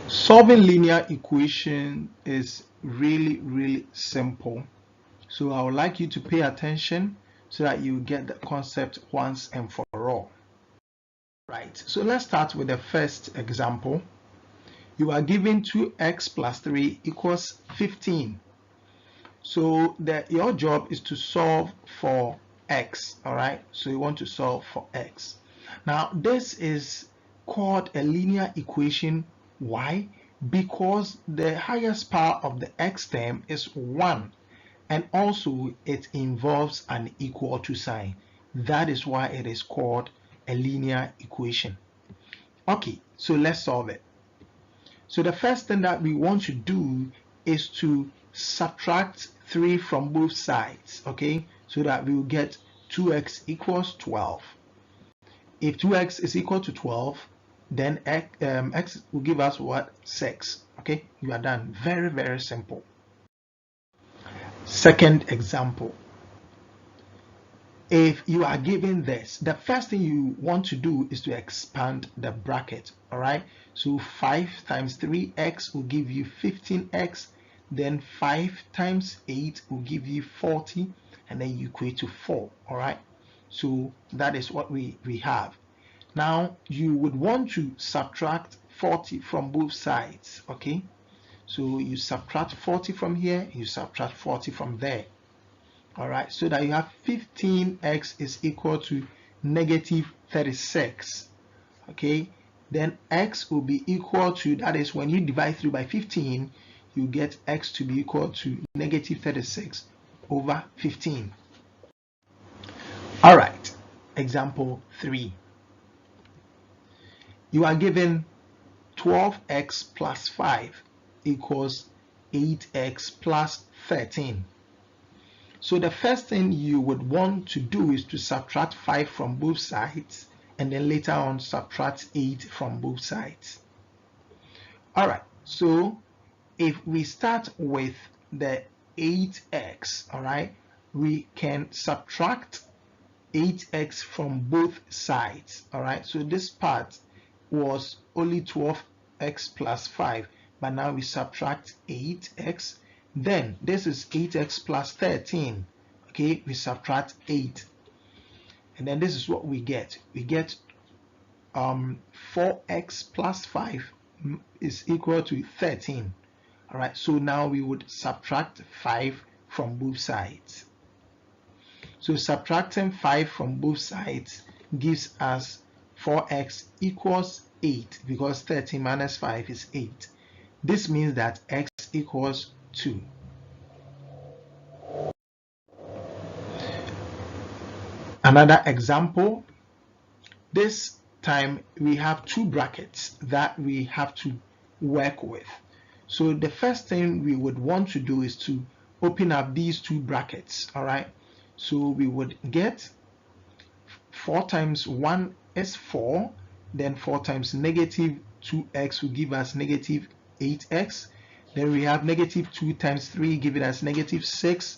Solving linear equation is really simple. So I would like you to pay attention so that you get the concept once and for all. Right, so let's start with the first example. You are given 2x plus 3 equals 15. So your job is to solve for x, all right? So you want to solve for x. Now, this is called a linear equation. Why? Because the highest power of the x term is 1, and also it involves an equal to sign. That is why it is called a linear equation. Okay, so let's solve it. So the first thing that we want to do is to subtract 3 from both sides, okay? So that we will get 2x equals 12. If 2x is equal to 12, then x will give us what? 6, okay? You are done. Very simple. Second example. If you are given this, the first thing you want to do is to expand the bracket, all right? So 5 times 3x will give you 15x, then 5 times 8 will give you 40, and then you equate to 4, all right? So that is what we have. Now, you would want to subtract 40 from both sides, okay? So you subtract 40 from here, you subtract 40 from there. All right, so that you have 15x is equal to negative 36. Okay, then x will be equal to, that is when you divide through by 15, you get x to be equal to negative 36 over 15. All right, example 3. You are given 12x plus 5 equals 8x plus 13. So the first thing you would want to do is to subtract 5 from both sides, and then later on subtract 8 from both sides. All right, so if we start with the 8x, all right, we can subtract 8x from both sides, all right? So this part was only 12x plus 5, but now we subtract 8x. Then this is 8x plus 13. Okay, we subtract 8. And then this is what we get. We get 4x plus 5 is equal to 13. All right, so now we would subtract 5 from both sides. So subtracting 5 from both sides gives us 4x equals 8, because 13 minus 5 is 8. This means that x equals 2. Another example, this time we have 2 brackets that we have to work with. So the first thing we would want to do is to open up these 2 brackets, all right? So we would get 4 times 1 is 4, then 4 times negative 2x will give us negative 8x. Then we have negative 2 times 3 giving us negative 6.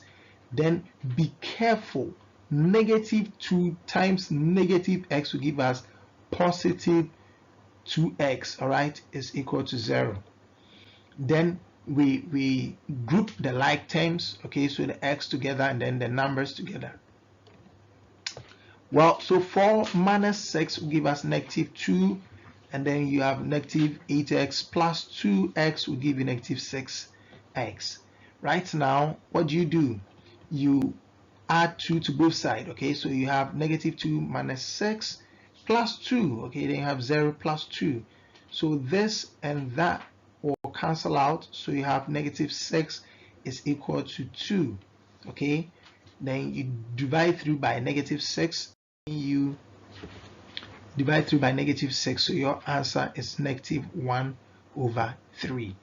Then be careful, negative 2 times negative x will give us positive 2x, all right, is equal to 0. Then we group the like terms, okay, so the x together and then the numbers together. Well, so 4 minus 6 will give us negative 2, and then you have negative 8x plus 2x will give you negative 6x. Right now, what do? You add 2 to both sides, okay? So you have negative 2 minus 6 plus 2, okay? Then you have 0 plus 2. So this and that will cancel out, so you have negative 6 is equal to 2, okay? Then you divide through by negative 6, you divide through by negative 6, so your answer is negative 1 over 3.